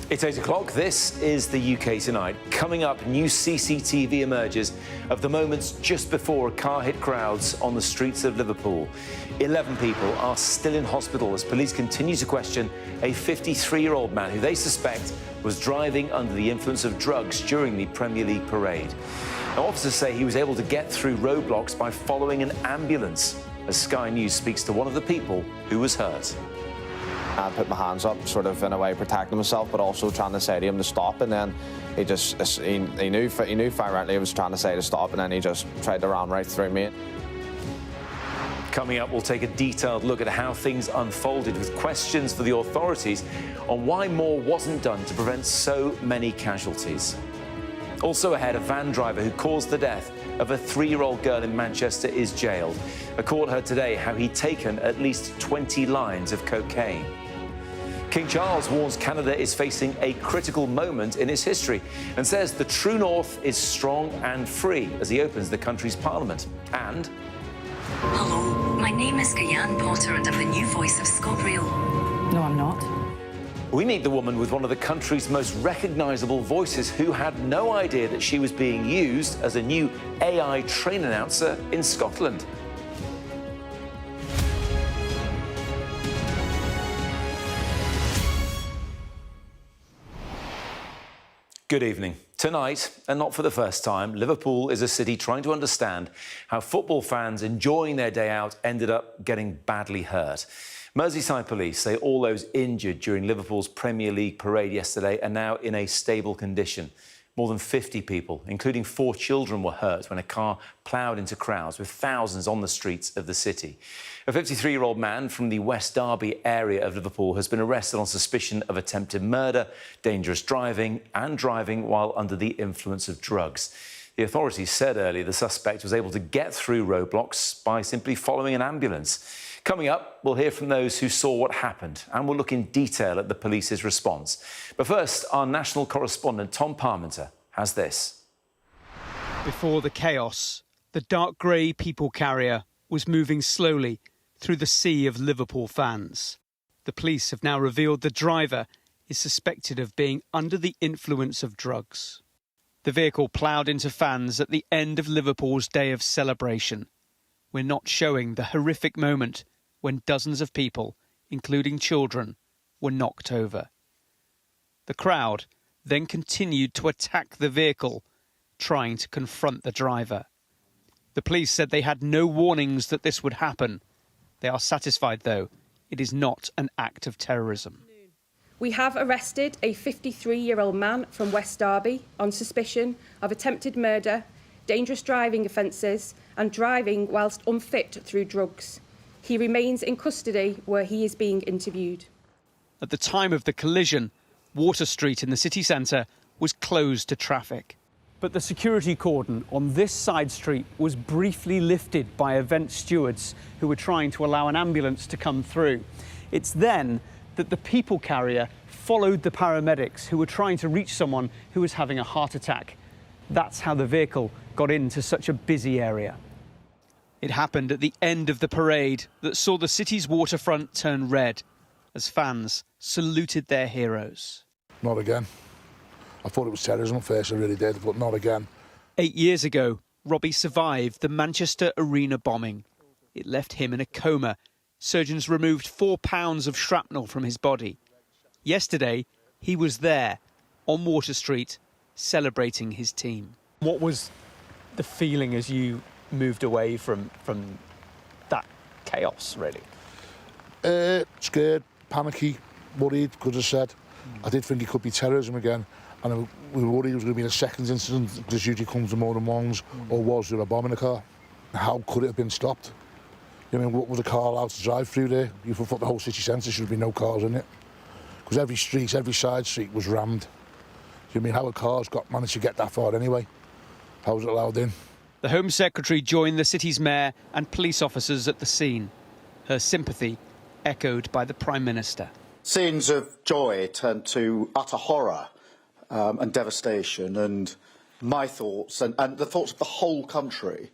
It's 8 o'clock. This is the UK Tonight. Coming up, new CCTV emerges of the moments just before a car hit crowds on the streets of Liverpool. 11 people are still in hospital as police continue to question a 53-year-old man who they suspect was driving under the influence of drugs during the Premier League parade. Now, officers say he was able to get through roadblocks by following an ambulance, as Sky News speaks to one of the people who was hurt. I put my hands up, sort of in a way protecting myself, but also trying to say to him to stop. And then he knew violently he was trying to say to stop, and then he just tried to ram right through me. Coming up, we'll take a detailed look at how things unfolded with questions for the authorities on why more wasn't done to prevent so many casualties. Also ahead, a van driver who caused the death of a 3-year-old girl in Manchester is jailed. A court heard today how he'd taken at least 20 lines of cocaine. King Charles warns Canada is facing a critical moment in its history and says the true north is strong and free as he opens the country's parliament. And... Hello, my name is Kyan Potter and I'm the new voice of Scobriel. No, I'm not. We meet the woman with one of the country's most recognisable voices who had no idea that she was being used as a new AI train announcer in Scotland. Good evening. Tonight, and not for the first time, Liverpool is a city trying to understand how football fans enjoying their day out ended up getting badly hurt. Merseyside police say all those injured during Liverpool's Premier League parade yesterday are now in a stable condition. More than 50 people, including 4 children, were hurt when a car ploughed into crowds with thousands on the streets of the city. A 53-year-old man from the West Derby area of Liverpool has been arrested on suspicion of attempted murder, dangerous driving and driving while under the influence of drugs. The authorities said earlier the suspect was able to get through roadblocks by simply following an ambulance. Coming up, we'll hear from those who saw what happened and we'll look in detail at the police's response. But first, our national correspondent Tom Parmenter has this. Before the chaos, the dark grey people carrier was moving slowly through the sea of Liverpool fans. The police have now revealed the driver is suspected of being under the influence of drugs. The vehicle ploughed into fans at the end of Liverpool's day of celebration. We're not showing the horrific moment when dozens of people, including children, were knocked over. The crowd then continued to attack the vehicle, trying to confront the driver. The police said they had no warnings that this would happen. They are satisfied, though, it is not an act of terrorism. We have arrested a 53-year-old man from West Derby on suspicion of attempted murder, dangerous driving offences and driving whilst unfit through drugs. He remains in custody where he is being interviewed. At the time of the collision, Water Street in the city centre was closed to traffic. But the security cordon on this side street was briefly lifted by event stewards who were trying to allow an ambulance to come through. It's then that the people carrier followed the paramedics who were trying to reach someone who was having a heart attack. That's how the vehicle got into such a busy area. It happened at the end of the parade that saw the city's waterfront turn red as fans saluted their heroes. Not again. I thought it was terrorism at first, I really did, but not again. 8 years ago, Robbie survived the Manchester Arena bombing. It left him in a coma. Surgeons removed 4 pounds of shrapnel from his body. Yesterday, he was there, on Water Street, celebrating his team. What was the feeling as you moved away from that chaos, really? Scared, panicky, worried, because I said I did think it could be terrorism again. And we were worried it was going to be a second incident, because usually comes to more than once, or was there a bomb in the car? How could it have been stopped? You know, what was a car allowed to drive through there? You thought the whole city centre should have been no cars in it. Because every street, every side street was rammed. You mean, how had cars managed to get that far anyway? How was it allowed in? The Home Secretary joined the city's mayor and police officers at the scene. Her sympathy echoed by the Prime Minister. Scenes of joy turned to utter horror and devastation, and my thoughts and the thoughts of the whole country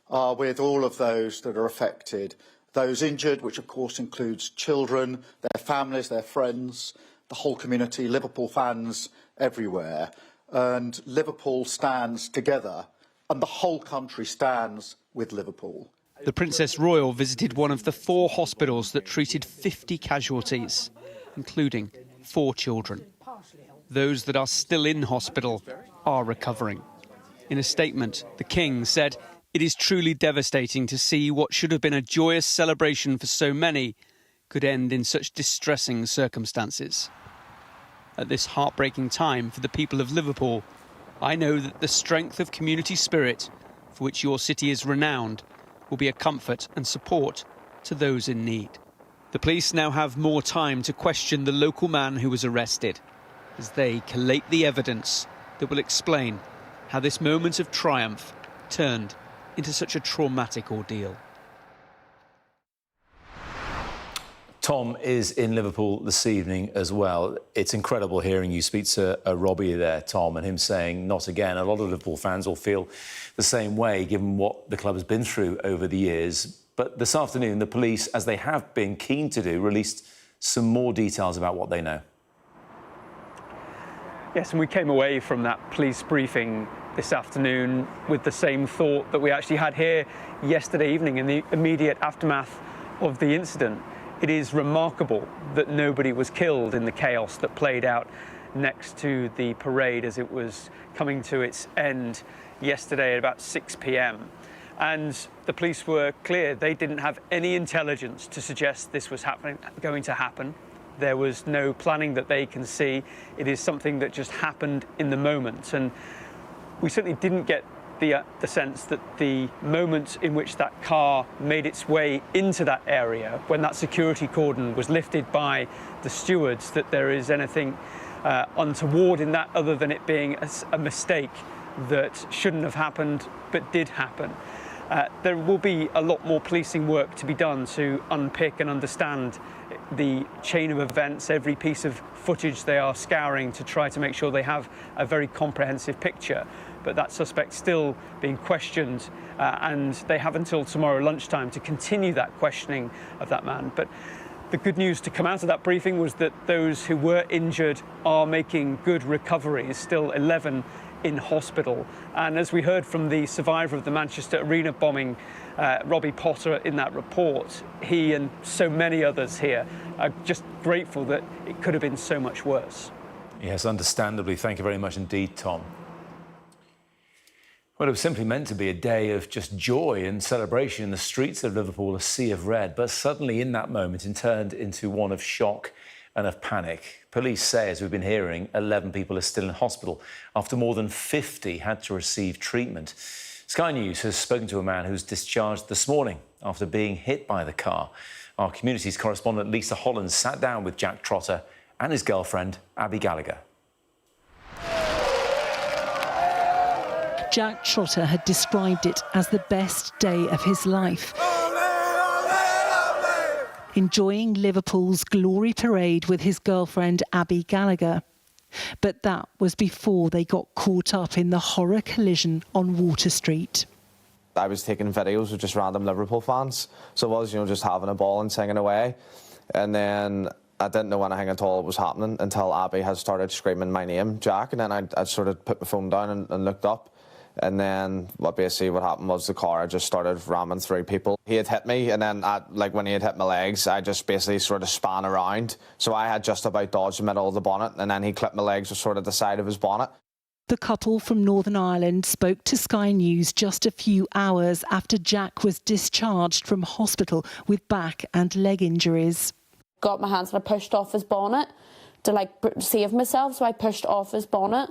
are with all of those that are affected, those injured, which of course includes children, their families, their friends, the whole community, Liverpool fans everywhere, and Liverpool stands together, and the whole country stands with Liverpool. The Princess Royal visited one of the 4 hospitals that treated 50 casualties, including 4 children. Those that are still in hospital are recovering. In a statement, the King said, "It is truly devastating to see what should have been a joyous celebration for so many could end in such distressing circumstances. At this heartbreaking time for the people of Liverpool, I know that the strength of community spirit, for which your city is renowned, will be a comfort and support to those in need." The police now have more time to question the local man who was arrested, as they collate the evidence that will explain how this moment of triumph turned into such a traumatic ordeal. Tom is in Liverpool this evening as well. It's incredible hearing you speak to Robbie there, Tom, and him saying, not again. A lot of Liverpool fans will feel the same way, given what the club has been through over the years. But this afternoon, the police, as they have been keen to do, released some more details about what they know. Yes, and we came away from that police briefing this afternoon with the same thought that we actually had here yesterday evening in the immediate aftermath of the incident. It is remarkable that nobody was killed in the chaos that played out next to the parade as it was coming to its end yesterday at about 6 p.m. And the police were clear. They didn't have any intelligence to suggest this was going to happen. There was no planning that they can see. It is something that just happened in the moment. And we certainly didn't get the sense that the moment in which that car made its way into that area, when that security cordon was lifted by the stewards, that there is anything untoward in that other than it being a mistake that shouldn't have happened but did happen. There will be a lot more policing work to be done to unpick and understand the chain of events, every piece of footage they are scouring to try to make sure they have a very comprehensive picture. But that suspect still being questioned, and they have until tomorrow lunchtime to continue that questioning of that man. But the good news to come out of that briefing was that those who were injured are making good recoveries, still 11 in hospital. And as we heard from the survivor of the Manchester Arena bombing, Robbie Potter, in that report, he and so many others here are just grateful that it could have been so much worse. Yes, understandably. Thank you very much indeed, Tom. Well, it was simply meant to be a day of just joy and celebration in the streets of Liverpool, a sea of red. But suddenly in that moment it turned into one of shock and of panic. Police say, as we've been hearing, 11 people are still in hospital after more than 50 had to receive treatment. Sky News has spoken to a man who was discharged this morning after being hit by the car. Our communities correspondent Lisa Holland sat down with Jack Trotter and his girlfriend, Abby Gallagher. Jack Trotter had described it as the best day of his life. Enjoying Liverpool's glory parade with his girlfriend Abby Gallagher. But that was before they got caught up in the horror collision on Water Street. I was taking videos of just random Liverpool fans. So it was, just having a ball and singing away. And then I didn't know anything at all was happening until Abby had started screaming my name, Jack. And then I sort of put my phone down and looked up. And then what happened was the car just started ramming through people. He had hit me, and then when he had hit my legs, I just basically sort of span around. So I had just about dodged the middle of the bonnet, and then he clipped my legs with sort of the side of his bonnet. The couple from Northern Ireland spoke to Sky News just a few hours after Jack was discharged from hospital with back and leg injuries. Got my hands and I pushed off his bonnet to save myself, so I pushed off his bonnet,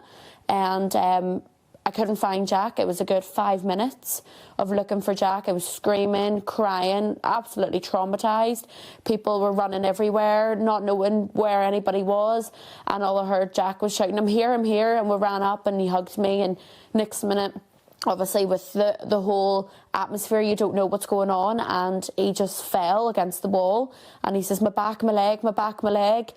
and I couldn't find Jack. It was a good 5 minutes of looking for Jack. I was screaming, crying, absolutely traumatised. People were running everywhere, not knowing where anybody was. And all I heard, Jack was shouting, I'm here. And we ran up and he hugged me. And next minute, obviously with the whole atmosphere, you don't know what's going on. And he just fell against the wall. And he says, my back, my leg, my back, my leg.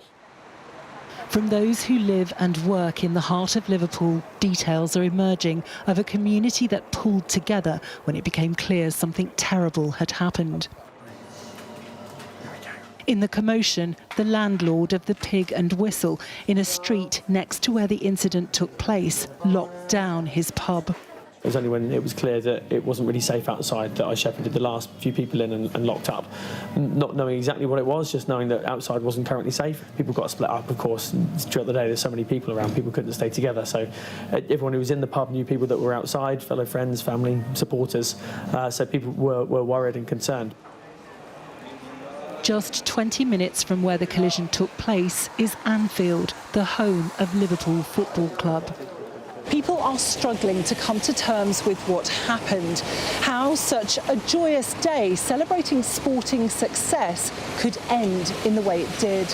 From those who live and work in the heart of Liverpool, details are emerging of a community that pulled together when it became clear something terrible had happened. In the commotion, the landlord of the Pig and Whistle, in a street next to where the incident took place, locked down his pub. It was only when it was clear that it wasn't really safe outside that I shepherded the last few people in and locked up. Not knowing exactly what it was, just knowing that outside wasn't currently safe. People got split up, of course. Throughout the day, there's so many people around, people couldn't stay together. So everyone who was in the pub knew people that were outside, fellow friends, family, supporters. So people were worried and concerned. Just 20 minutes from where the collision took place is Anfield, the home of Liverpool Football Club. People are struggling to come to terms with what happened, how such a joyous day celebrating sporting success could end in the way it did.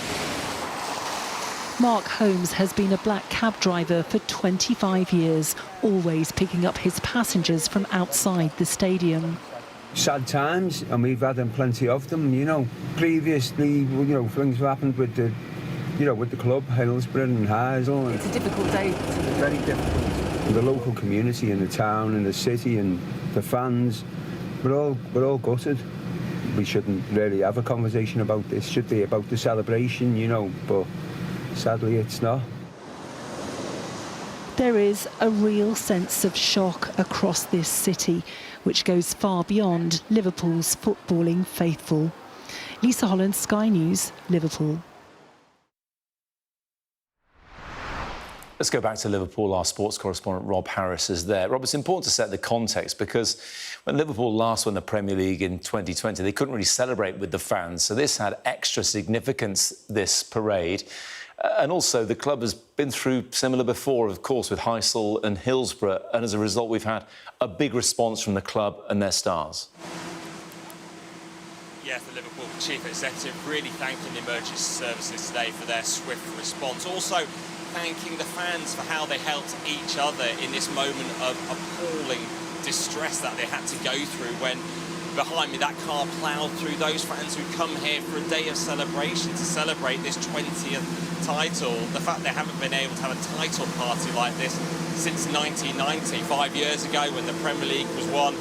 Mark Holmes has been a black cab driver for 25 years, always picking up his passengers from outside the stadium. Sad times, and we've had them plenty of them, you know. Previously, you know, things have happened with the with the club, Hillsborough and Heysel. It's a difficult day. Very difficult. The local community and the town and the city and the fans, we're all gutted. We shouldn't really have a conversation about this. It should be about the celebration, you know, but sadly it's not. There is a real sense of shock across this city, which goes far beyond Liverpool's footballing faithful. Lisa Holland, Sky News, Liverpool. Let's go back to Liverpool. Our sports correspondent Rob Harris is there. Rob, it's important to set the context because when Liverpool last won the Premier League in 2020, they couldn't really celebrate with the fans. So this had extra significance, this parade. And also the club has been through similar before, of course, with Heysel and Hillsborough. And as a result, we've had a big response from the club and their stars. Yes, the Liverpool chief executive really thanking the emergency services today for their swift response. Also thanking the fans for how they helped each other in this moment of appalling distress that they had to go through when behind me that car ploughed through those fans who'd come here for a day of celebration to celebrate this 20th title. The fact they haven't been able to have a title party like this since 1990, 5 years ago when the Premier League was won.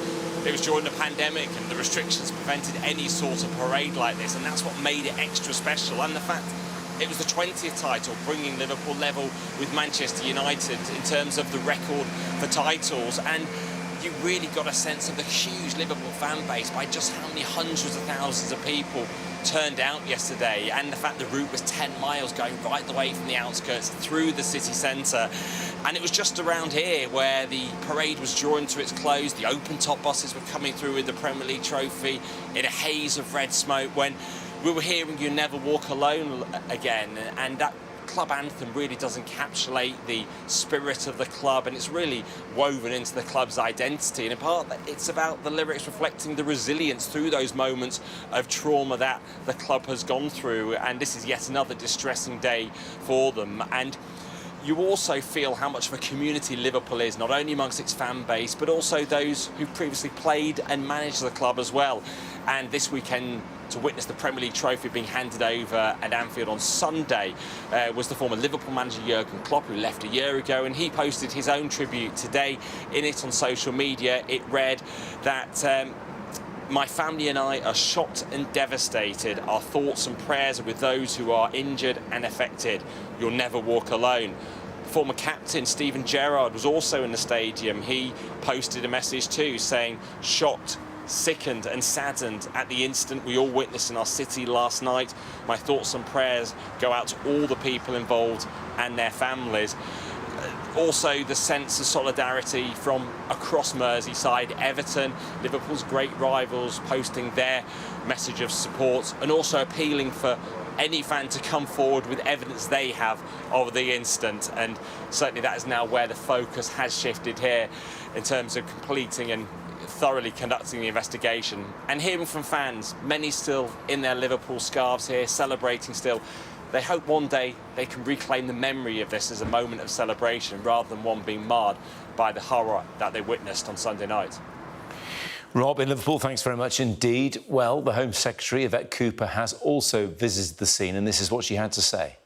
It was during the pandemic and the restrictions prevented any sort of parade like this, and that's what made it extra special. And the fact it was the 20th title, bringing Liverpool level with Manchester United in terms of the record for titles. And you really got a sense of the huge Liverpool fan base by just how many hundreds of thousands of people turned out yesterday, and the fact the route was 10 miles going right the way from the outskirts through the city centre. And it was just around here where the parade was drawing to its close. The open-top buses were coming through with the Premier League trophy in a haze of red smoke when we were hearing You Never Walk Alone again, and that club anthem really does encapsulate the spirit of the club, and it's really woven into the club's identity. And in part, it's about the lyrics reflecting the resilience through those moments of trauma that the club has gone through, and this is yet another distressing day for them. And you also feel how much of a community Liverpool is, not only amongst its fan base, but also those who previously played and managed the club as well. And this weekend, to witness the Premier League trophy being handed over at Anfield on Sunday was the former Liverpool manager Jurgen Klopp, who left a year ago, and he posted his own tribute today. In it on social media, it read that my family and I are shocked and devastated. Our thoughts and prayers are with those who are injured and affected. You'll never walk alone. Former captain Steven Gerrard was also in the stadium. He posted a message too saying, shocked, sickened and saddened at the incident we all witnessed in our city last night. My thoughts and prayers go out to all the people involved and their families. Also the sense of solidarity from across Merseyside, Everton, Liverpool's great rivals, posting their message of support and also appealing for any fan to come forward with evidence they have of the incident. And certainly that is now where the focus has shifted here in terms of completing and thoroughly conducting the investigation. And hearing from fans, many still in their Liverpool scarves here, celebrating still. They hope one day they can reclaim the memory of this as a moment of celebration rather than one being marred by the horror that they witnessed on Sunday night. Rob, in Liverpool, thanks very much indeed. Well, the Home Secretary, Yvette Cooper, has also visited the scene, and this is what she had to say.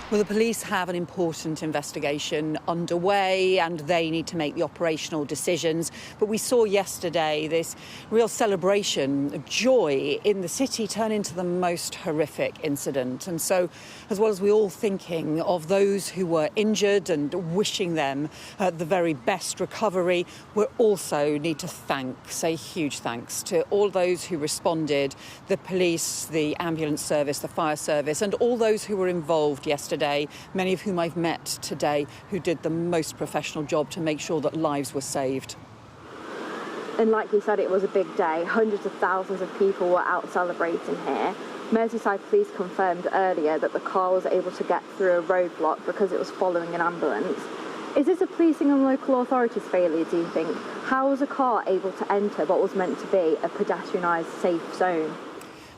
Well, the police have an important investigation underway and they need to make the operational decisions. But we saw yesterday this real celebration of joy in the city turn into the most horrific incident. And so, as well as we all thinking of those who were injured and wishing them the very best recovery, we also need to say huge thanks to all those who responded, the police, the ambulance service, the fire service, and all those who were involved yesterday, many of whom I've met today, who did the most professional job to make sure that lives were saved. And like you said, it was a big day. Hundreds of thousands of people were out celebrating here. Merseyside Police confirmed earlier that the car was able to get through a roadblock because it was following an ambulance. Is this a policing and local authorities' failure, do you think? How was a car able to enter what was meant to be a pedestrianised safe zone?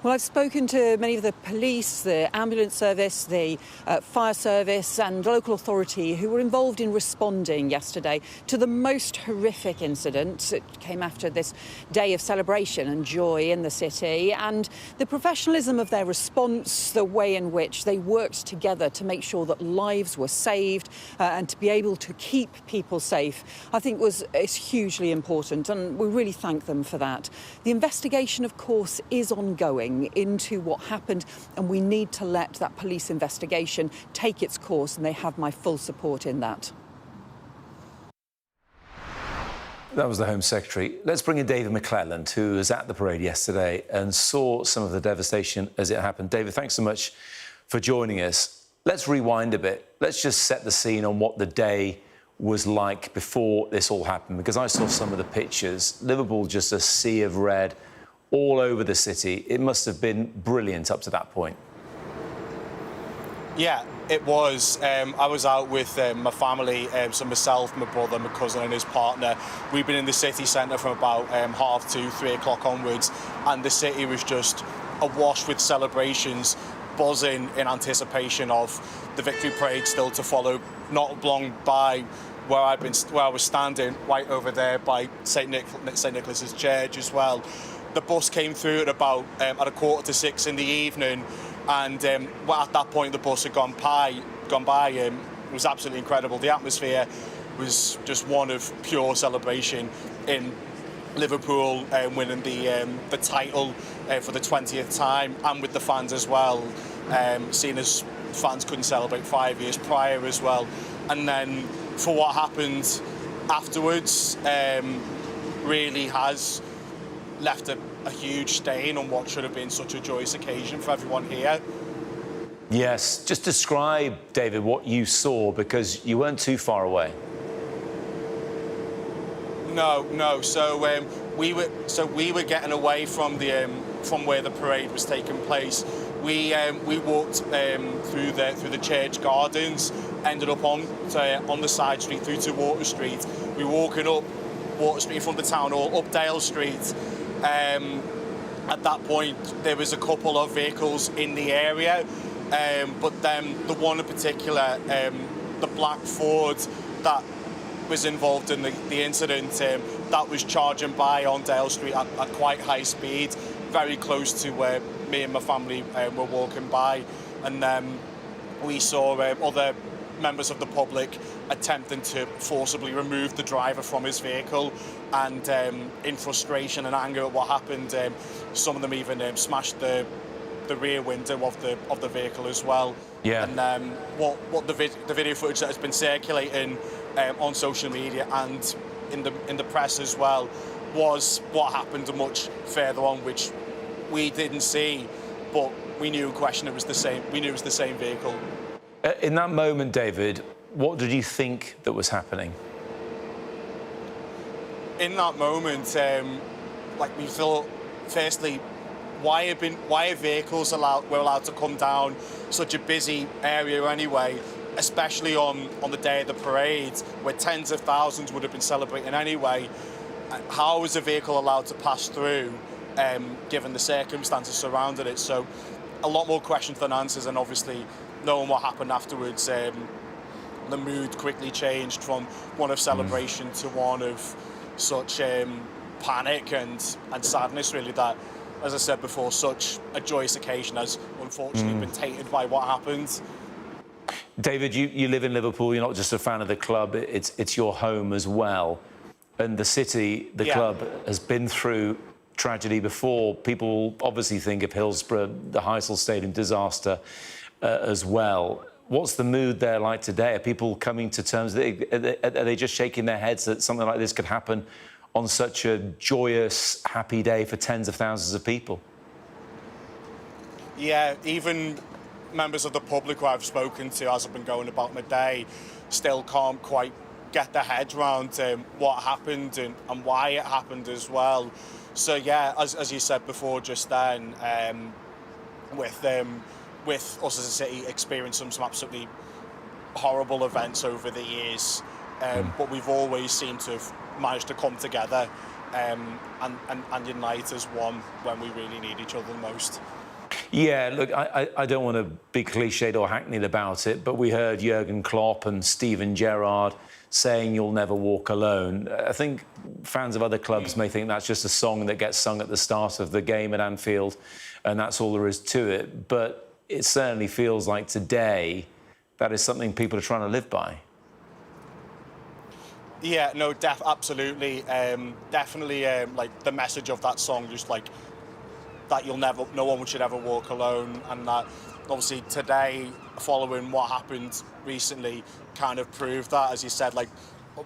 Well, I've spoken to many of the police, the ambulance service, the fire service and local authority who were involved in responding yesterday to the most horrific incident. It came after this day of celebration and joy in the city, and the professionalism of their response, the way in which they worked together to make sure that lives were saved and to be able to keep people safe, I think is hugely important, and we really thank them for that. The investigation, of course, is ongoing into what happened, and we need to let that police investigation take its course, and they have my full support in that. That was the Home Secretary. Let's bring in David McClelland, who was at the parade yesterday and saw some of the devastation as it happened. David, thanks so much for joining us. Let's rewind a bit. Let's just set the scene on what the day was like before this all happened, because I saw some of the pictures. Liverpool, just a sea of red all over the city. It must have been brilliant up to that point. Yeah, it was. I was out with my family, so myself, my brother, my cousin and his partner. We've been in the city centre from about 2:30, 3 o'clock onwards, and the city was just awash with celebrations, buzzing in anticipation of the victory parade still to follow. Not long by where I was standing, right over there by St Nicholas's Church as well. The bus came through at about at 5:45 in the evening, and at that point the bus had gone by. It was absolutely incredible. The atmosphere was just one of pure celebration in Liverpool, winning the title for the 20th time, and with the fans as well, seeing as fans couldn't celebrate 5 years prior as well. And then for what happened afterwards, really has left a huge stain on what should have been such a joyous occasion for everyone here. Yes, just describe, David, what you saw, because you weren't too far away. No. So we were getting away from where the parade was taking place. We walked through the church gardens, ended up on the side street through to Water Street. We were walking up Water Street from the town hall, up Dale Street. At that point, there was a couple of vehicles in the area, but then the one in particular, the black Ford that was involved in the incident, that was charging by on Dale Street at quite high speed, very close to where me and my family were walking by, and we saw other members of the public attempting to forcibly remove the driver from his vehicle, and in frustration and anger at what happened, some of them even smashed the rear window of the vehicle as well. Yeah. And what the video footage that has been circulating on social media and in the press as well was what happened much further on, which we didn't see, but we knew in question it was the same. We knew it was the same vehicle. In that moment, David, what did you think that was happening? In that moment, we thought, firstly, why are vehicles were allowed to come down such a busy area anyway, especially on the day of the parade, where tens of thousands would have been celebrating anyway? How was a vehicle allowed to pass through, given the circumstances surrounding it? So, a lot more questions than answers, and obviously, knowing what happened afterwards, the mood quickly changed from one of celebration to one of such panic and sadness, really, that, as I said before, such a joyous occasion has unfortunately been tainted by what happened. David, you live in Liverpool. You're not just a fan of the club, it's your home as well. And the city, the club, has been through tragedy before. People obviously think of Hillsborough, the Heysel Stadium disaster as well. What's the mood there like today? Are people coming to terms? Are they just shaking their heads that something like this could happen on such a joyous, happy day for tens of thousands of people? Yeah, even members of the public who I've spoken to as I've been going about my day still can't quite get their heads around what happened and why it happened as well. So yeah, as you said before just then, with us as a city experiencing some absolutely horrible events over the years, but we've always seemed to have managed to come together and unite as one when we really need each other the most. Yeah, look, I don't want to be cliched or hackneyed about it, but we heard Jurgen Klopp and Steven Gerrard saying you'll never walk alone. I think fans of other clubs may think that's just a song that gets sung at the start of the game at Anfield, and that's all there is to it. But it certainly feels like today that is something people are trying to live by. Yeah, no, absolutely. Definitely, like, the message of that song, just like that no one should ever walk alone, and that obviously today, following what happened recently, kind of proved that. As you said, like,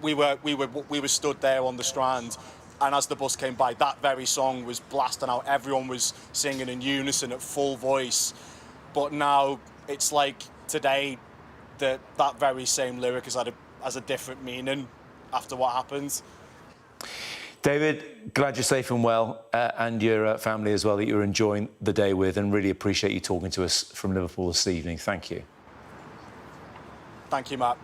we were stood there on the Strand, and as the bus came by, that very song was blasting out. Everyone was singing in unison at full voice. But now it's like today that very same lyric has a different meaning after what happened. David, glad you're safe and well, and your family as well, that you're enjoying the day with, and really appreciate you talking to us from Liverpool this evening. Thank you. Thank you, Matt.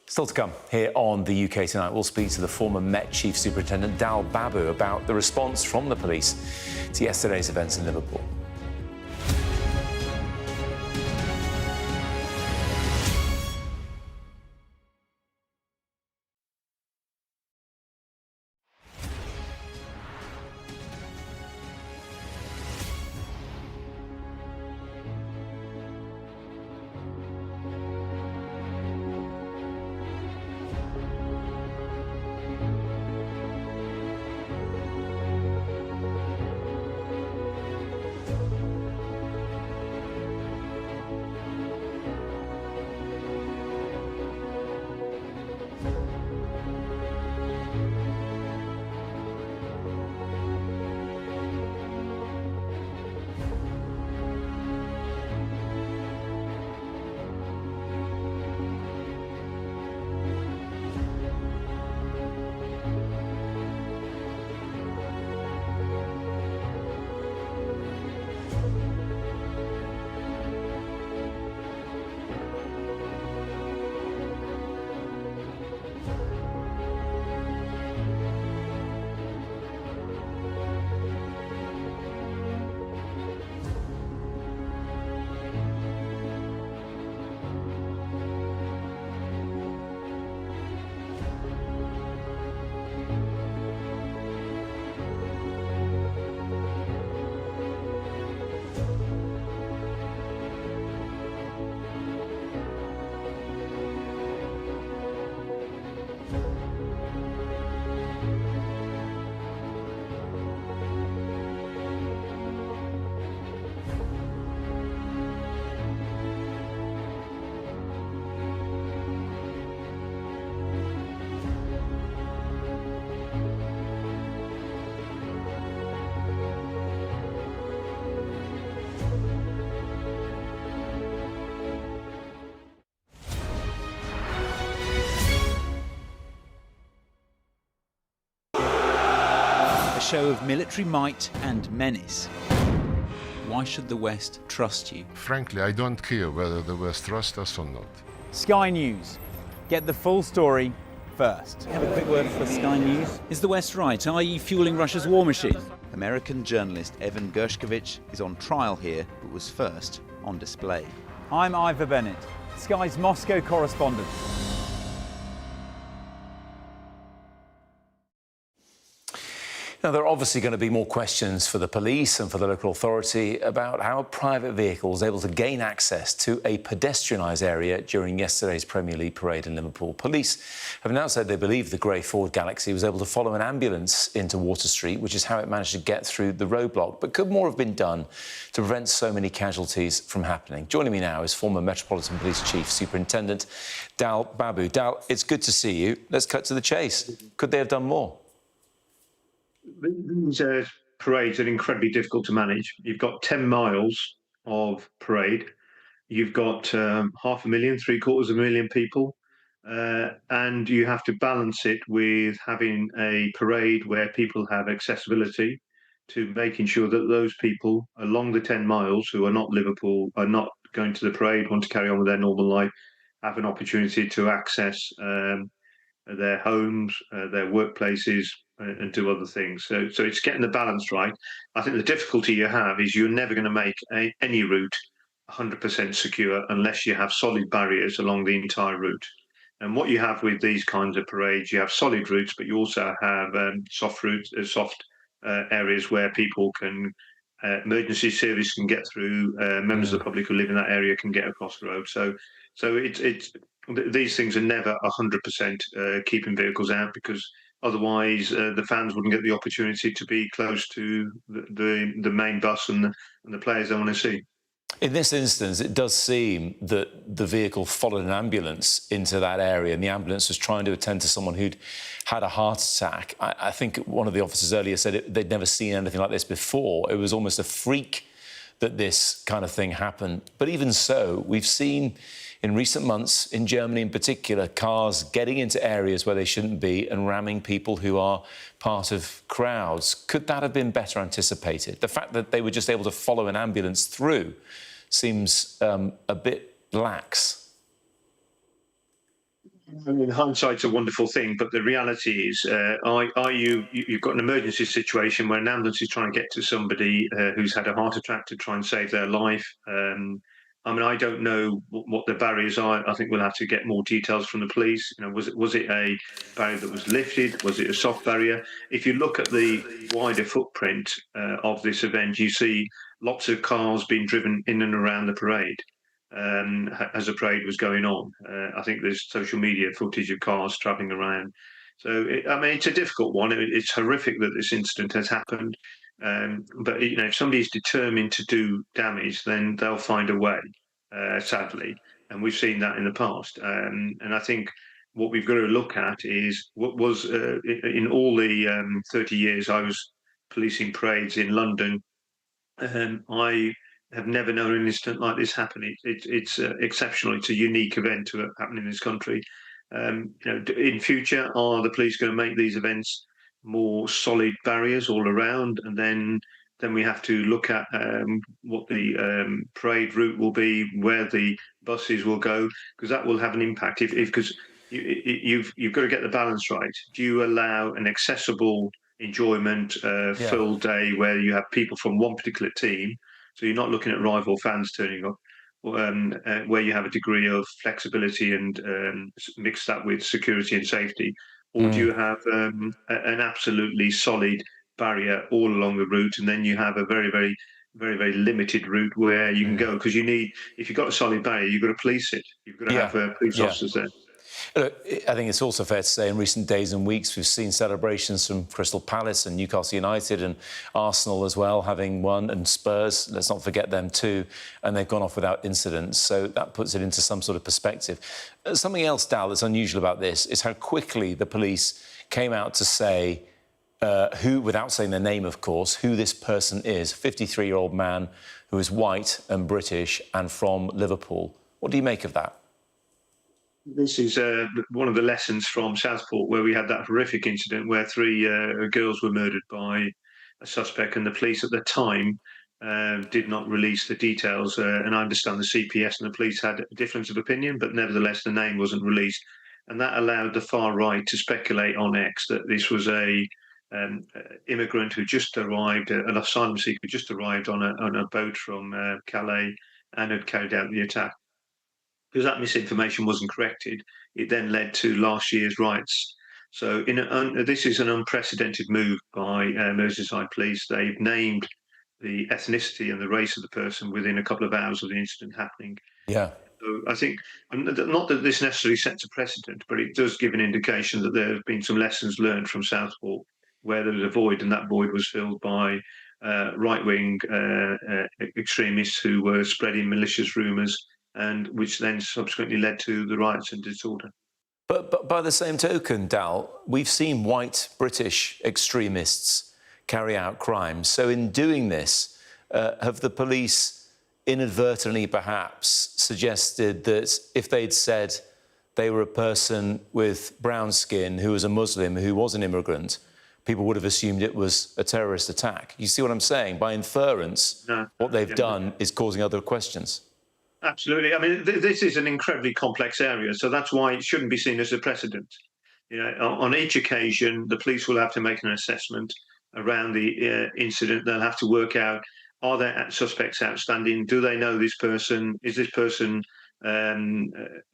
Still to come here on the UK Tonight, we'll speak to the former Met Chief Superintendent Dal Babu about the response from the police to yesterday's events in Liverpool. Show of military might and menace. Why should the West trust you? Frankly, I don't care whether the West trusts us or not. Sky News. Get the full story first. Have a quick word for Sky News. Is the West right? Are you fueling Russia's war machine? American journalist Evan Gershkovich is on trial here, but was first on display. I'm Ivor Bennett, Sky's Moscow correspondent. Now, there are obviously going to be more questions for the police and for the local authority about how a private vehicle was able to gain access to a pedestrianised area during yesterday's Premier League parade in Liverpool. Police have now said they believe the grey Ford Galaxy was able to follow an ambulance into Water Street, which is how it managed to get through the roadblock. But could more have been done to prevent so many casualties from happening? Joining me now is former Metropolitan Police Chief Superintendent Dal Babu. Dal, it's good to see you. Let's cut to the chase. Could they have done more? These parades are incredibly difficult to manage. You've got 10 miles of parade. You've got 500,000, 750,000 people. And you have to balance it with having a parade where people have accessibility to making sure that those people along the 10 miles who are not Liverpool, are not going to the parade, want to carry on with their normal life, have an opportunity to access their homes, their workplaces, and do other things. So it's getting the balance right. I think the difficulty you have is you're never going to make any route 100% secure unless you have solid barriers along the entire route. And what you have with these kinds of parades, you have solid routes, but you also have soft routes, soft areas where people can, emergency service can get through, members of the public who live in that area can get across the road. So these things are never 100% keeping vehicles out, because otherwise the fans wouldn't get the opportunity to be close to the main bus and the players they want to see. In this instance, it does seem that the vehicle followed an ambulance into that area, and the ambulance was trying to attend to someone who'd had a heart attack. I think one of the officers earlier said they'd never seen anything like this before. It was almost a freak that this kind of thing happened. But even so, we've seen in recent months, in Germany in particular, cars getting into areas where they shouldn't be and ramming people who are part of crowds. Could that have been better anticipated? The fact that they were just able to follow an ambulance through seems a bit lax. I mean, hindsight's a wonderful thing, but the reality is, you've got an emergency situation where an ambulance is trying to get to somebody who's had a heart attack to try and save their life. I mean, I don't know what the barriers are. I think we'll have to get more details from the police. You know, was it a barrier that was lifted? Was it a soft barrier? If you look at the wider footprint of this event, you see lots of cars being driven in and around the parade as the parade was going on. I think there's social media footage of cars travelling around. So, I mean, it's a difficult one. It's horrific that this incident has happened. But you know, if somebody's determined to do damage, then they'll find a way, sadly, and we've seen that in the past. And I think what we've got to look at is what was in all the 30 years I was policing parades in London. I have never known an incident like this happen. It's exceptional. It's a unique event to happen in this country. You know, in future, are the police going to make these events more solid barriers all around, and then we have to look at what the parade route will be, where the buses will go, because that will have an impact. Because you've got to get the balance right. Do you allow an accessible enjoyment, full day where you have people from one particular team, so you're not looking at rival fans turning up, where you have a degree of flexibility and mix that with security and safety? Or do you have an absolutely solid barrier all along the route, and then you have a very, very, very, very limited route where you can go? Because you need, if you've got a solid barrier, you've got to police it. You've got to have police officers there. Look, I think it's also fair to say in recent days and weeks we've seen celebrations from Crystal Palace and Newcastle United and Arsenal as well, having won, and Spurs, let's not forget them too, and they've gone off without incidents, so that puts it into some sort of perspective. Something else, Dal, that's unusual about this is how quickly the police came out to say who, without saying their name, of course, who this person is, a 53-year-old man who is white and British and from Liverpool. What do you make of that? This is one of the lessons from Southport, where we had that horrific incident where 3 girls were murdered by a suspect, and the police at the time did not release the details. And I understand the CPS and the police had a difference of opinion, but nevertheless the name wasn't released. And that allowed the far right to speculate on X that this was a immigrant who just arrived, an asylum seeker who just arrived on a boat from Calais and had carried out the attack. Because that misinformation wasn't corrected, it then led to last year's riots. So this is an unprecedented move by Merseyside Police. They've named the ethnicity and the race of the person within a couple of hours of the incident happening. Yeah. So I think, not that this necessarily sets a precedent, but it does give an indication that there have been some lessons learned from Southport, where there was a void, and that void was filled by right-wing extremists who were spreading malicious rumours, and which then subsequently led to the riots and disorder. But by the same token, Dal, we've seen white British extremists carry out crimes. So in doing this, have the police inadvertently perhaps suggested that if they'd said they were a person with brown skin who was a Muslim, who was an immigrant, people would have assumed it was a terrorist attack? You see what I'm saying? By inference, what they've done is causing other questions. Absolutely. I mean, this is an incredibly complex area, so that's why it shouldn't be seen as a precedent. You know, on each occasion, the police will have to make an assessment around the incident. They'll have to work out, are there suspects outstanding? Do they know this person? Is this person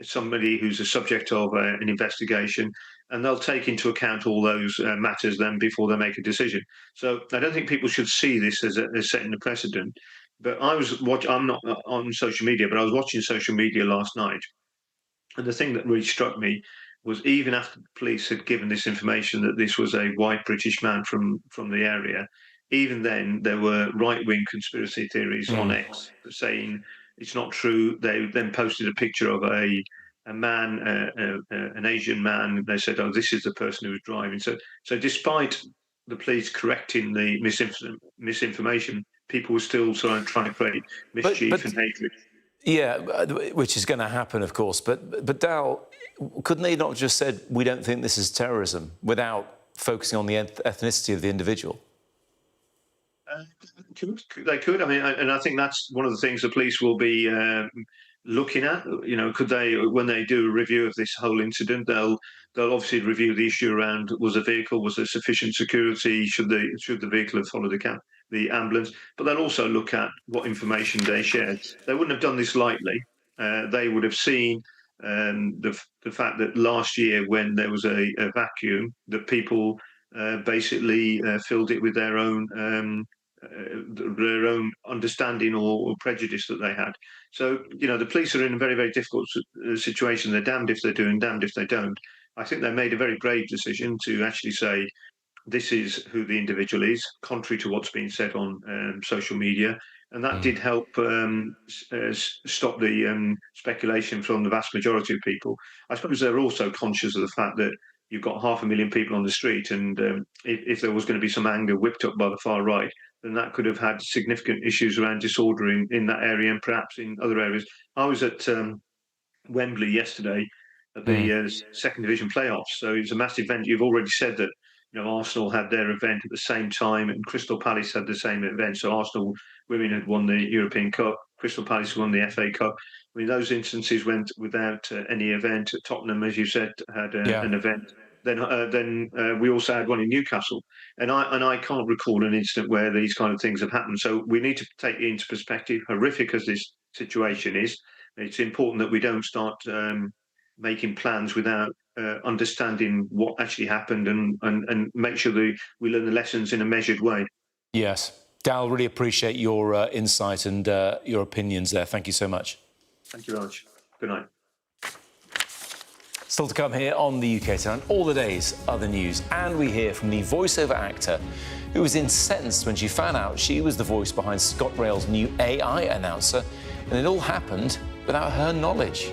somebody who's a subject of an investigation? And they'll take into account all those matters then before they make a decision. So I don't think people should see this as setting a precedent. But I'm not on social media, but I was watching social media last night. And the thing that really struck me was, even after the police had given this information that this was a white British man from the area, even then there were right-wing conspiracy theories on X saying it's not true. They then posted a picture of a man, an Asian man. They said, "Oh, this is the person who was driving." So despite the police correcting the misinformation, people were still trying to create mischief and hatred. Yeah, which is going to happen, of course. But Dal, couldn't they not just said, we don't think this is terrorism, without focusing on the ethnicity of the individual? They could. I mean, and I think that's one of the things the police will be looking at. You know, could they, when they do a review of this whole incident, they'll obviously review the issue around, was there sufficient security? Should the vehicle have followed the ambulance? But they'll also look at what information they shared. They wouldn't have done this lightly. They would have seen the fact that last year, when there was a vacuum, that people basically filled it with their own understanding or prejudice that they had. So, you know, the police are in a very, very difficult situation. They're damned if they do and damned if they don't. I think they made a very brave decision to actually say, this is who the individual is, contrary to what's been said on social media. And that did help stop the speculation from the vast majority of people. I suppose they're also conscious of the fact that you've got 500,000 people on the street, and if there was going to be some anger whipped up by the far right, then that could have had significant issues around disorder in that area and perhaps in other areas. I was at Wembley yesterday at the second division playoffs, so it was a massive event. You've already said that, you know, Arsenal had their event at the same time, and Crystal Palace had the same event. So Arsenal women had won the European Cup, Crystal Palace won the FA Cup. I mean, those instances went without any event. Tottenham, as you said, had an event. Then we also had one in Newcastle, and I can't recall an incident where these kind of things have happened. So we need to take it into perspective. Horrific as this situation is, it's important that we don't start making plans without understanding what actually happened and make sure that we learn the lessons in a measured way. Yes. Dal, really appreciate your insight and your opinions there. Thank you so much. Thank you very much. Good night. Still to come here on the UK Tonight, all the day's other news. And we hear from the voiceover actor who was incensed when she found out she was the voice behind ScotRail's new AI announcer, and it all happened without her knowledge.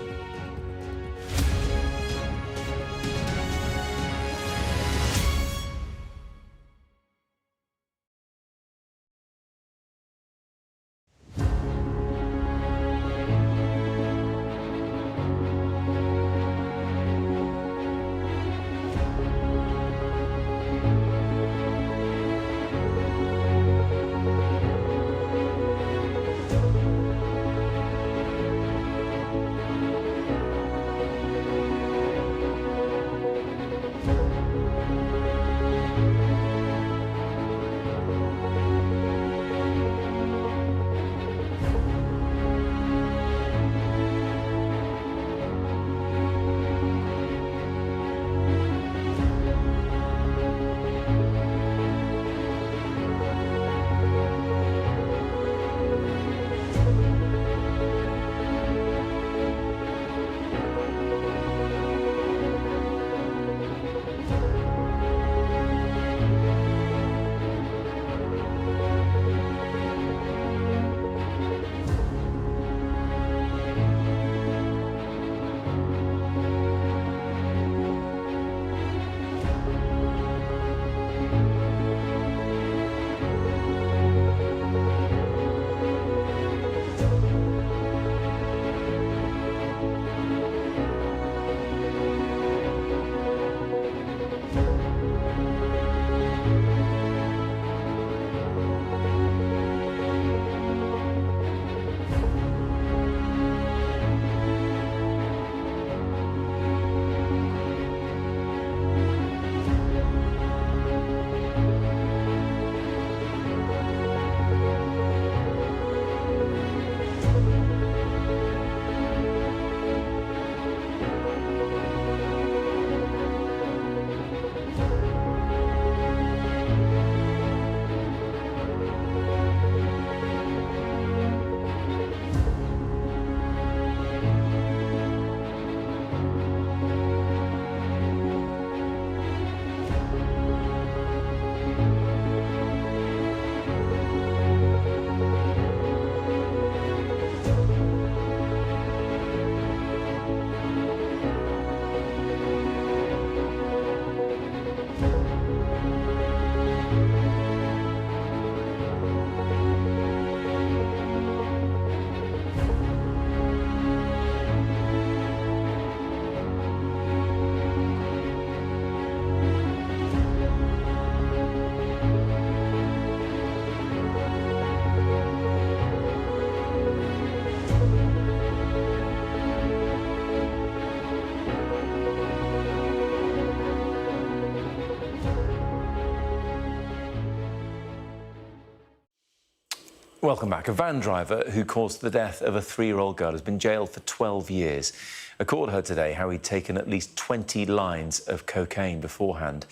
Welcome back. A van driver who caused the death of a 3-year-old girl has been jailed for 12 years. A court heard today how he'd taken at least 20 lines of cocaine beforehand.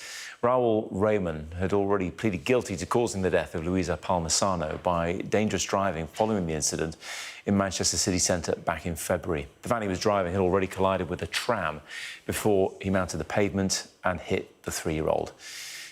Raul Raymond had already pleaded guilty to causing the death of Luisa Palmisano by dangerous driving following the incident in Manchester city centre back in February. The van he was driving had already collided with a tram before he mounted the pavement and hit the 3-year-old.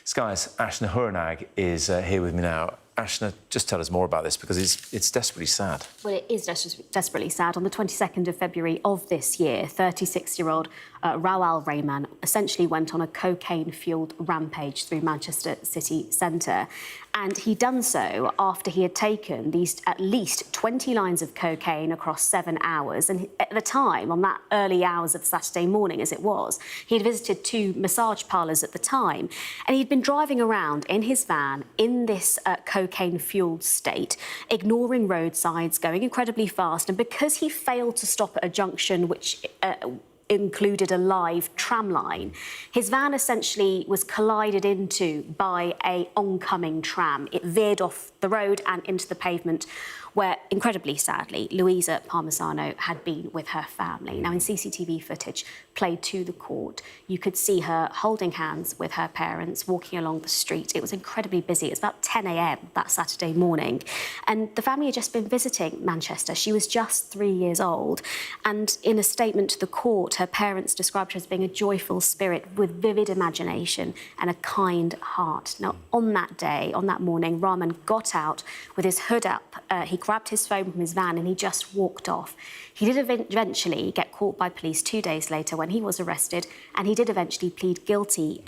Sky's Ashna Huranag is here with me now. Ashna, just tell us more about this, because it's desperately sad. Well, it is desperately sad. On the 22nd of February of this year, 36-year-old Raul Raymond essentially went on a cocaine-fuelled rampage through Manchester city centre. And he'd done so after he had taken these at least 20 lines of cocaine across 7 hours. And at the time, on that early hours of Saturday morning, as it was, he'd visited 2 massage parlours at the time. And he'd been driving around in his van in this cocaine-fuelled state, ignoring roadsides, going incredibly fast. And because he failed to stop at a junction which included a live tram line, his van essentially was collided into by an oncoming tram. It veered off the road and into the pavement, where, incredibly sadly, Luisa Palmisano had been with her family. Now, in CCTV footage played to the court, you could see her holding hands with her parents, walking along the street. It was incredibly busy. It was about 10 a.m. that Saturday morning. And the family had just been visiting Manchester. She was just 3 years old. And in a statement to the court, her parents described her as being a joyful spirit with vivid imagination and a kind heart. Now, on that day, on that morning, Rahman got out with his hood up. He grabbed his phone from his van and he just walked off. He did eventually get caught by police 2 days later when he was arrested, and he did eventually plead guilty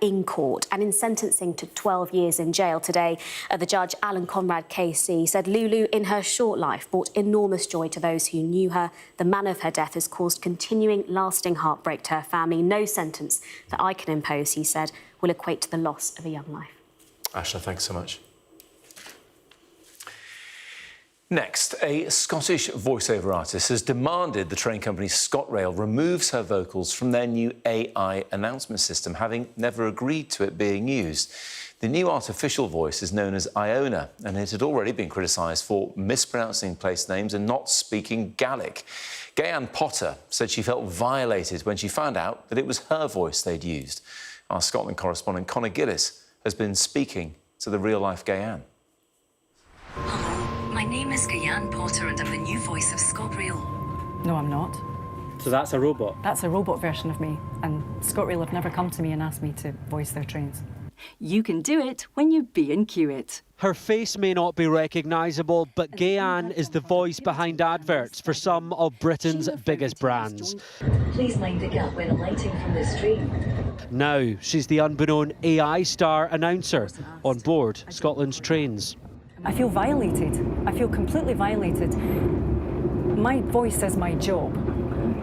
in court and in sentencing to 12 years in jail. Today, the judge, Alan Conrad KC, said Lulu, in her short life, brought enormous joy to those who knew her. The manner of her death has caused continuing, lasting heartbreak to her family. No sentence that I can impose, he said, will equate to the loss of a young life. Ashna, thanks so much. Next, a Scottish voiceover artist has demanded the train company ScotRail removes her vocals from their new AI announcement system, having never agreed to it being used. The new artificial voice is known as Iona, and it had already been criticised for mispronouncing place names and not speaking Gaelic. Gayanne Potter said she felt violated when she found out that it was her voice they'd used. Our Scotland correspondent Conor Gillis has been speaking to the real-life Gayanne. My name is Gayanne Potter and I'm the new voice of ScotRail. No, I'm not. So that's a robot? That's a robot version of me, and ScotRail have never come to me and asked me to voice their trains. You can do it when you B&Q it. Her face may not be recognisable, but Gayanne is the voice behind adverts for some of Britain's biggest brands. Please mind the gap when alighting from this train. Now she's the unbeknown AI star announcer on board Scotland's trains. I feel violated. I feel completely violated. My voice is my job,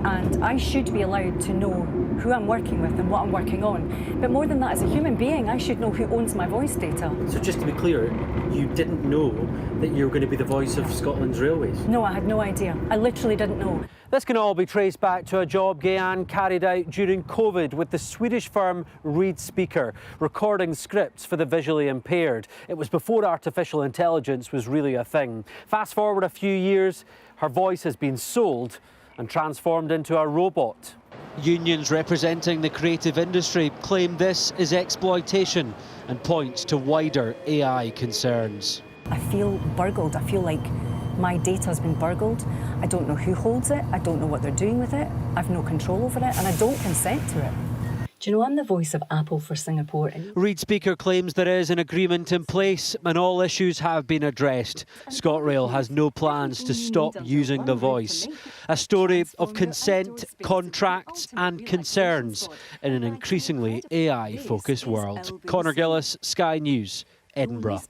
and I should be allowed to know who I'm working with and what I'm working on. But more than that, as a human being, I should know who owns my voice data. So just to be clear, you didn't know that you were going to be the voice of Scotland's railways? No, I had no idea. I literally didn't know. This can all be traced back to a job Gayanne carried out during COVID with the Swedish firm Reed Speaker, recording scripts for the visually impaired. It was before artificial intelligence was really a thing. Fast forward a few years, her voice has been sold and transformed into a robot. Unions representing the creative industry claim this is exploitation and point to wider AI concerns. I feel burgled. I feel like my data has been burgled. I don't know who holds it. I don't know what they're doing with it. I've no control over it, and I don't consent to it. Do you know I'm the voice of Apple for Singapore? Reed Speaker claims there is an agreement in place and all issues have been addressed. ScotRail has no plans to stop using the voice. A story of consent, contracts and concerns in an increasingly AI-focused world. Conor Gillis, Sky News, Edinburgh.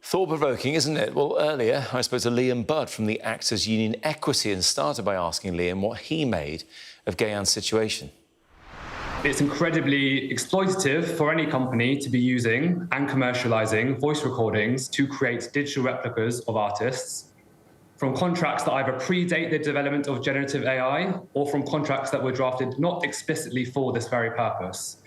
Thought-provoking, isn't it? Well, earlier I spoke to Liam Budd from the Actors Union Equity and started by asking Liam what he made of Gayanne's situation. It's incredibly exploitative for any company to be using and commercialising voice recordings to create digital replicas of artists, from contracts that either predate the development of generative AI or from contracts that were drafted not explicitly for this very purpose.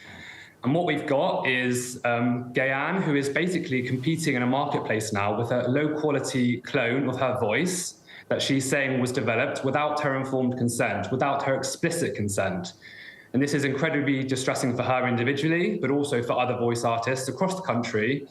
And what we've got is Gayanne, who is basically competing in a marketplace now with a low-quality clone of her voice that she's saying was developed without her informed consent, without her explicit consent. And this is incredibly distressing for her individually, but also for other voice artists across the country.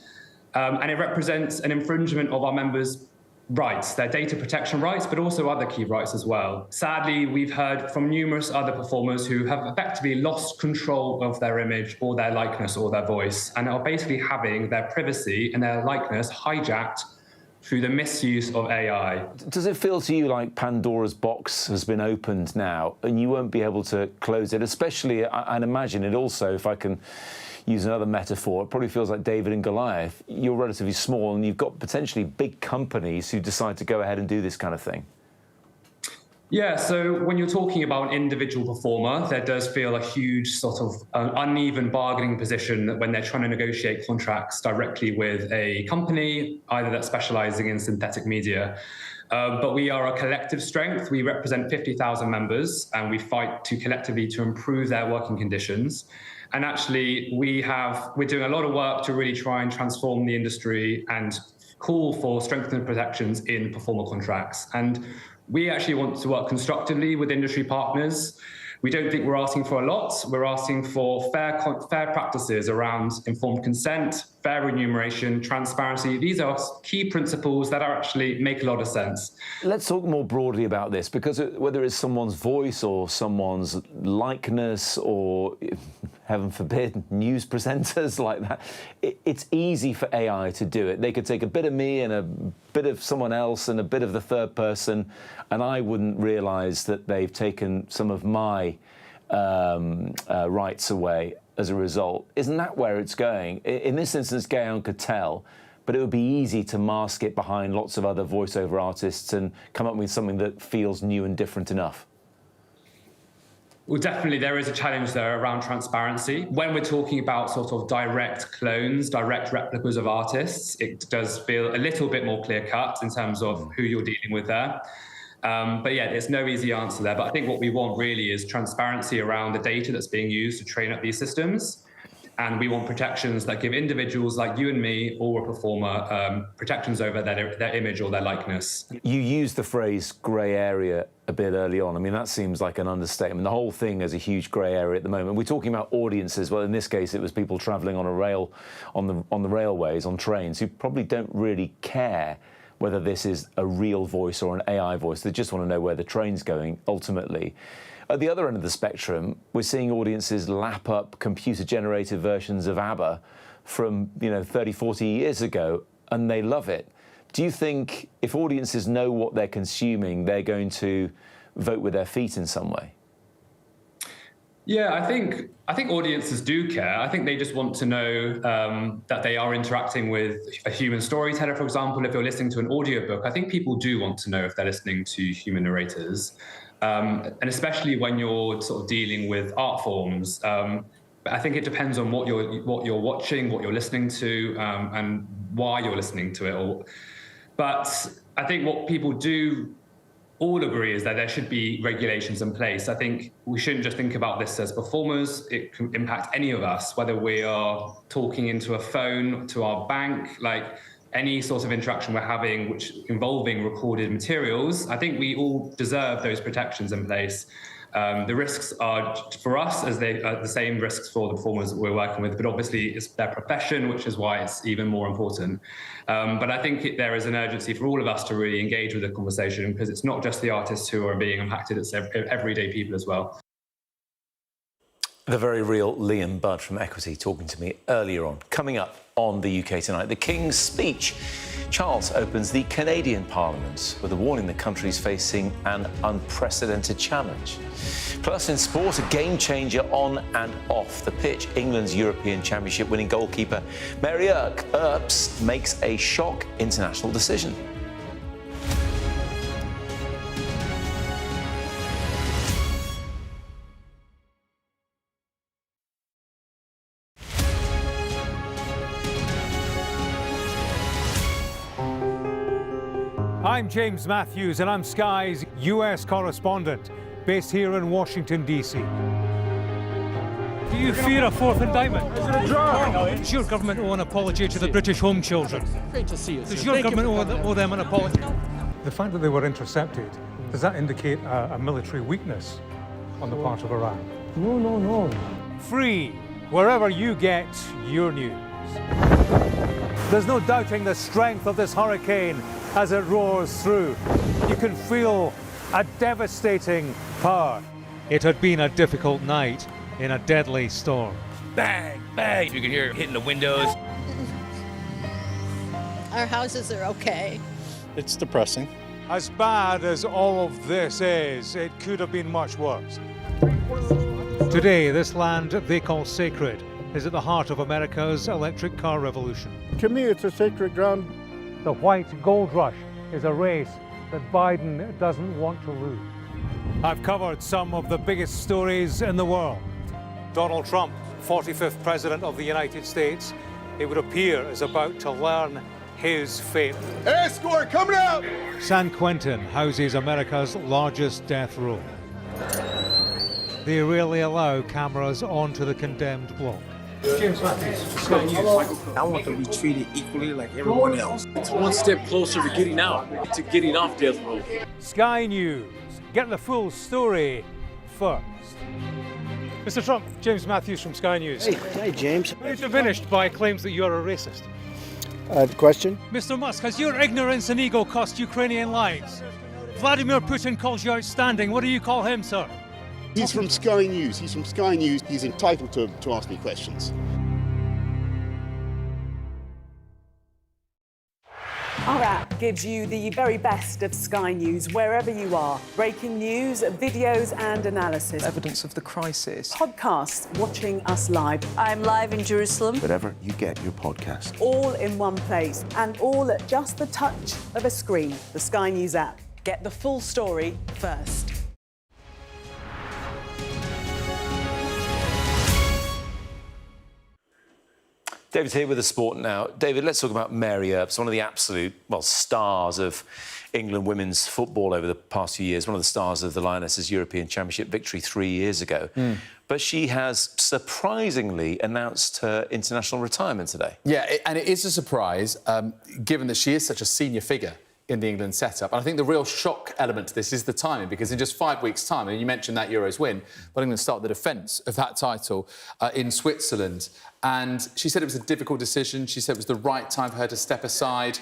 And it represents an infringement of our members' rights, their data protection rights, but also other key rights as well. Sadly, we've heard from numerous other performers who have effectively lost control of their image or their likeness or their voice, and are basically having their privacy and their likeness hijacked through the misuse of AI. Does it feel to you like Pandora's box has been opened now and you won't be able to close it? Especially, I'd imagine it also, if I can use another metaphor, it probably feels like David and Goliath. You're relatively small and you've got potentially big companies who decide to go ahead and do this kind of thing. Yeah, so when you're talking about an individual performer, there does feel a huge sort of uneven bargaining position when they're trying to negotiate contracts directly with a company, either that's specializing in synthetic media. But we are a collective strength. We represent 50,000 members and we fight collectively to improve their working conditions. And actually, we're doing a lot of work to really try and transform the industry and call for strengthened protections in performer contracts. And we actually want to work constructively with industry partners. We don't think we're asking for a lot. We're asking for fair practices around informed consent, fair remuneration, transparency. These are key principles that actually make a lot of sense. Let's talk more broadly about this, because whether it's someone's voice or someone's likeness or, heaven forbid, news presenters like that, it's easy for AI to do it. They could take a bit of me and a bit of someone else and a bit of the third person, and I wouldn't realise that they've taken some of my rights away as a result. Isn't that where it's going? In this instance, Gayanne could tell, but it would be easy to mask it behind lots of other voiceover artists and come up with something that feels new and different enough. Well, definitely there is a challenge there around transparency. When we're talking about sort of direct clones, direct replicas of artists, it does feel a little bit more clear-cut in terms of who you're dealing with there. But yeah, there's no easy answer there. But I think what we want really is transparency around the data that's being used to train up these systems. And we want protections that give individuals like you and me or a performer protections over their image or their likeness. You used the phrase grey area a bit early on. I mean, that seems like an understatement. The whole thing is a huge grey area at the moment. We're talking about audiences. Well, in this case, it was people travelling on the railways, on trains, who probably don't really care whether this is a real voice or an AI voice. They just want to know where the train's going, ultimately. At the other end of the spectrum, we're seeing audiences lap up computer-generated versions of ABBA from, 30, 40 years ago, and they love it. Do you think if audiences know what they're consuming, they're going to vote with their feet in some way? Yeah, I think audiences do care. I think they just want to know that they are interacting with a human storyteller, for example. If you're listening to an audiobook, I think people do want to know if they're listening to human narrators. And especially when you're sort of dealing with art forms, I think it depends on what you're watching, what you're listening to, and why you're listening to it. But I think what people do all agree is that there should be regulations in place. I think we shouldn't just think about this as performers. It can impact any of us, whether we are talking into a phone, to our bank, like any sort of interaction we're having which involving recorded materials. I think we all deserve those protections in place. The risks are for us as they are the same risks for the performers that we're working with, but obviously it's their profession, which is why it's even more important. But I think there is an urgency for all of us to really engage with the conversation, because it's not just the artists who are being impacted, it's everyday people as well. The very real Liam Budd from Equity talking to me earlier on. Coming up on the UK Tonight, the King's speech. Charles opens the Canadian Parliament with a warning the country's facing an unprecedented challenge. Plus, in sport, a game changer on and off the pitch. England's European Championship winning goalkeeper Mary Earps makes a shock international decision. I'm James Matthews, and I'm Sky's US correspondent, based here in Washington, D.C. Do you fear a fourth indictment? Is it a draw? Does your government owe an apology to the British home children? Great to see you. Does your government owe them an apology? The fact that they were intercepted, does that indicate a military weakness on the part of Iran? No, no, no. Free, wherever you get your news. There's no doubting the strength of this hurricane as it roars through. You can feel a devastating power. It had been a difficult night in a deadly storm. Bang, bang. You can hear it hitting the windows. Our houses are okay. It's depressing. As bad as all of this is, it could have been much worse. Today, this land they call sacred is at the heart of America's electric car revolution. To me, it's a sacred ground. The white gold rush is a race that Biden doesn't want to lose. I've covered some of the biggest stories in the world. Donald Trump, 45th President of the United States, it would appear is about to learn his fate. Escort coming out! San Quentin houses America's largest death row. They rarely allow cameras onto the condemned block. James Matthews, Sky News. I want them to be treated equally like everyone else. It's one step closer to getting out, to getting off death row. Sky News. Get the full story first. Mr. Trump, James Matthews from Sky News. Hey, James. Very diminished by claims that you're a racist. Question? Mr. Musk, has your ignorance and ego cost Ukrainian lives? Vladimir Putin calls you outstanding. What do you call him, sir? He's from Sky News. He's from Sky News. He's entitled to ask me questions. Our app gives you the very best of Sky News wherever you are. Breaking news, videos and analysis. Evidence of the crisis. Podcasts, watching us live. I'm live in Jerusalem. Wherever you get your podcast. All in one place and all at just the touch of a screen. The Sky News app. Get the full story first. David's here with the sport now. David, let's talk about Mary Earps, one of the absolute, stars of England women's football over the past few years, one of the stars of the Lionesses' European Championship victory 3 years ago. But she has surprisingly announced her international retirement today. Yeah, and it is a surprise, given that she is such a senior figure in the England setup. And I think the real shock element to this is the timing, because in just 5 weeks' time, and you mentioned that Euros win, but England start the defence of that title in Switzerland. And she said it was a difficult decision. She said it was the right time for her to step aside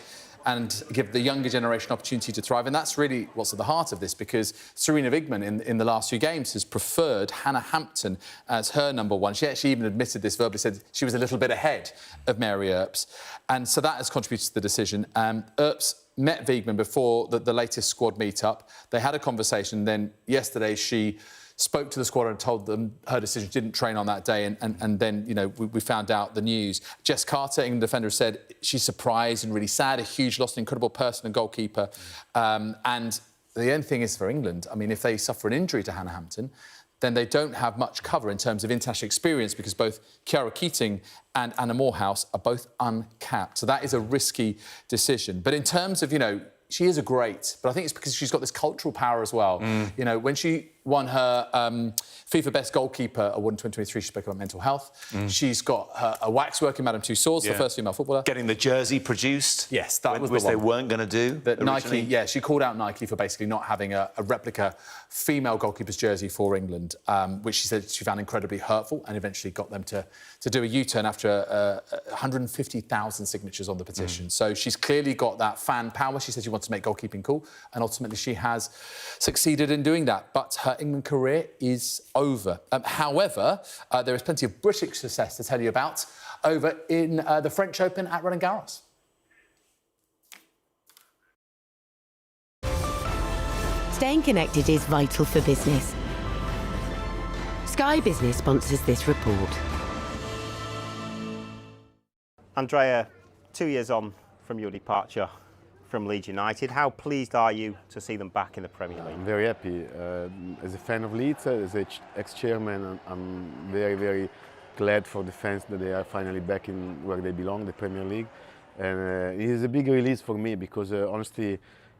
and give the younger generation opportunity to thrive. And that's really what's at the heart of this, because Serena Wigman in the last few games has preferred Hannah Hampton as her number one. She actually even admitted this verbally, said she was a little bit ahead of Mary Earps. And so that has contributed to the decision. Earps met Wigman before the latest squad meet-up. They had a conversation. Then yesterday she spoke to the squad and told them her decision. She didn't train on that day, and then, we found out the news. Jess Carter, England defender, said she's surprised and really sad. A huge loss, an incredible person and goalkeeper. And the only thing is for England, if they suffer an injury to Hannah Hampton, then they don't have much cover in terms of international experience, because both Chiara Keating and Anna Morehouse are both uncapped. So that is a risky decision. But in terms of, she is a great, but I think it's because she's got this cultural power as well. When she won her FIFA Best Goalkeeper award in 2023, she spoke about mental health. She's got a waxwork in Madame Tussauds, the first female footballer. Getting the jersey produced. Yes, that was the which one. they weren't going to do. That Nike, she called out Nike for basically not having a replica female goalkeeper's jersey for England, which she said she found incredibly hurtful, and eventually got them to do a U-turn after 150,000 signatures on the petition. So she's clearly got that fan power. She said she wants to make goalkeeping cool, and ultimately she has succeeded in doing that. But her England career is over. However, there is plenty of British success to tell you about over in the French Open at Roland Garros. Staying connected is vital for business. Sky Business sponsors this report. Andrea, 2 years on from your departure from Leeds United, how pleased are you to see them back in the Premier League? I'm very happy. As a fan of Leeds, as an ex-chairman, I'm very, very glad for the fans that they are finally back in where they belong, the Premier League. And it is a big release for me, because honestly,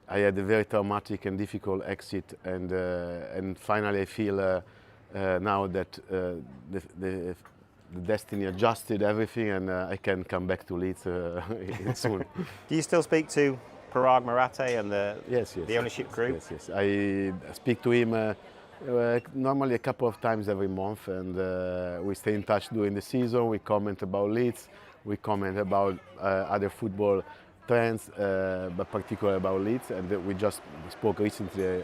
I had a very traumatic and difficult exit, and finally I feel now that the destiny adjusted everything, and I can come back to Leeds soon. Do you still speak to Parag Marathe and the ownership group? Yes. I speak to him normally a couple of times every month, and we stay in touch during the season. We comment about Leeds, we comment about other football trends, but particularly about Leeds. And we just spoke recently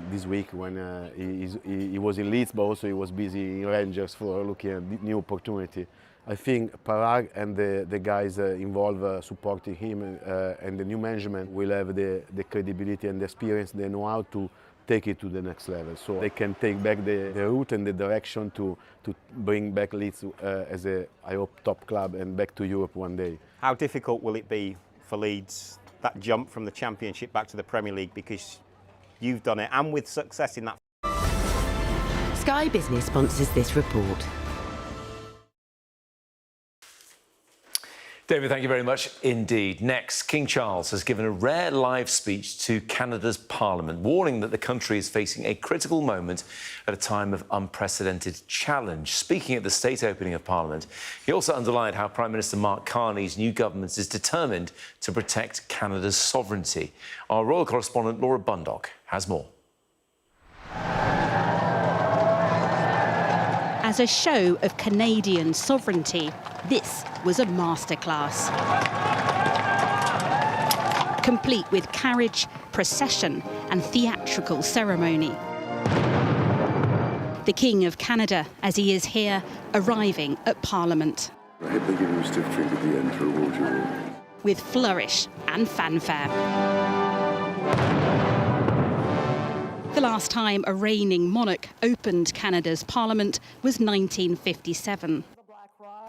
this week when he was in Leeds, but also he was busy in Rangers for looking at new opportunity. I think Parag and the guys involved supporting him and the new management will have the credibility and the experience, they know how to take it to the next level. So they can take back the route and the direction to bring back Leeds as a, I hope, top club and back to Europe one day. How difficult will it be for Leeds, that jump from the Championship back to the Premier League, because you've done it and with success in that? Sky Business sponsors this report. David, thank you very much indeed. Next, King Charles has given a rare live speech to Canada's Parliament, warning that the country is facing a critical moment at a time of unprecedented challenge. Speaking at the state opening of Parliament, he also underlined how Prime Minister Mark Carney's new government is determined to protect Canada's sovereignty. Our royal correspondent Laura Bundock has more. As a show of Canadian sovereignty, this was a masterclass. Complete with carriage, procession and theatrical ceremony. The King of Canada, as he is here, arriving at Parliament. I hope they give him a stiff drink at the end for a water. With flourish and fanfare. The last time a reigning monarch opened Canada's Parliament was 1957.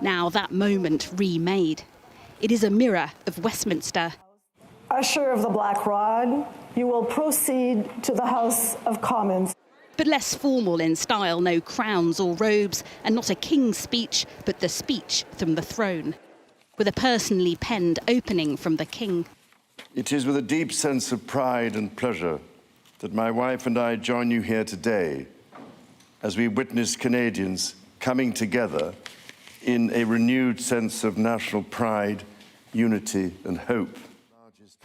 Now that moment remade. It is a mirror of Westminster. Usher of the Black Rod, you will proceed to the House of Commons. But less formal in style, no crowns or robes, and not a king's speech, but the speech from the throne. With a personally penned opening from the king. It is with a deep sense of pride and pleasure that my wife and I join you here today as we witness Canadians coming together in a renewed sense of national pride, unity and hope.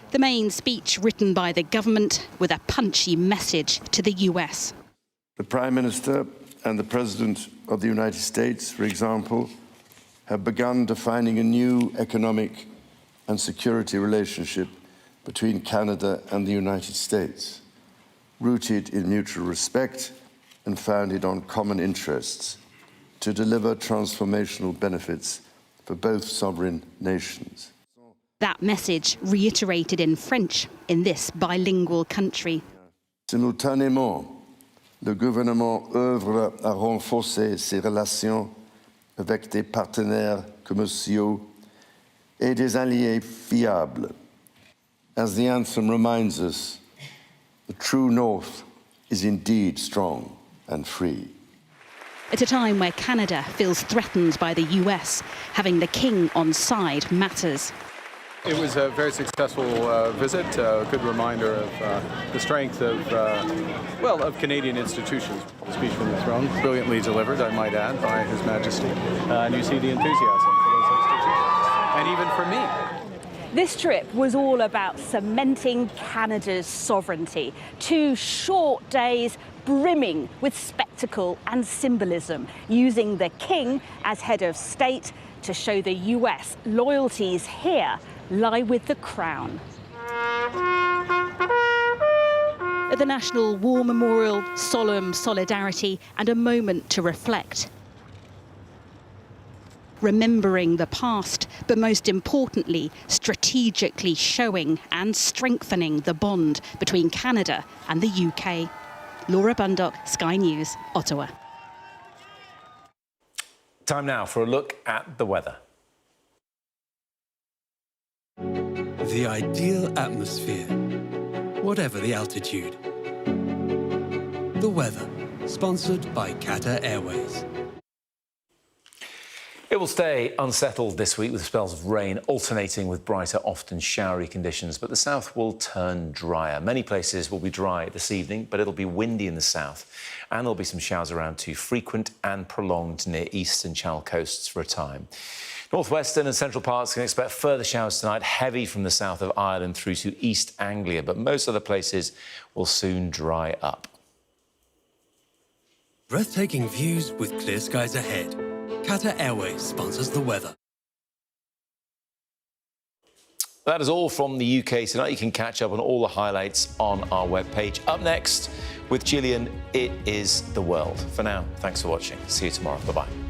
The main speech written by the government with a punchy message to the US. The Prime Minister and the President of the United States, for example, have begun defining a new economic and security relationship between Canada and the United States, rooted in mutual respect and founded on common interests, to deliver transformational benefits for both sovereign nations. That message reiterated in French in this bilingual country. Simultanément, le gouvernement œuvre à renforcer ses relations avec des partenaires commerciaux et des alliés fiables. As the anthem reminds us, the true North is indeed strong and free. At a time where Canada feels threatened by the US, having the king on side matters. It was a very successful visit, a good reminder of the strength of, of Canadian institutions. The speech from the throne, brilliantly delivered, I might add, by His Majesty. And you see the enthusiasm for those institutions, and even for me. This trip was all about cementing Canada's sovereignty. 2 short days brimming with spectacle and symbolism, using the king as head of state to show the US loyalties here lie with the crown. At the National War Memorial, solemn solidarity and a moment to reflect. Remembering the past, but most importantly, strategically showing and strengthening the bond between Canada and the UK. Laura Bundock, Sky News, Ottawa. Time now for a look at the weather. The ideal atmosphere, whatever the altitude. The weather, sponsored by Qatar Airways. It It will stay unsettled this week with spells of rain alternating with brighter, often showery conditions, but the south will turn drier. Many places will be dry this evening, but it'll be windy in the south, and there'll be some showers around too, frequent and prolonged near east and channel coasts for a time. Northwestern and central parts can expect further showers tonight, heavy from the south of Ireland through to East Anglia, but most other places will soon dry up. Breathtaking views with clear skies ahead. Qatar Airways sponsors the weather. That is all from the UK tonight. You can catch up on all the highlights on our webpage. Up next with Gillian, it is the world. For now, thanks for watching. See you tomorrow. Bye-bye.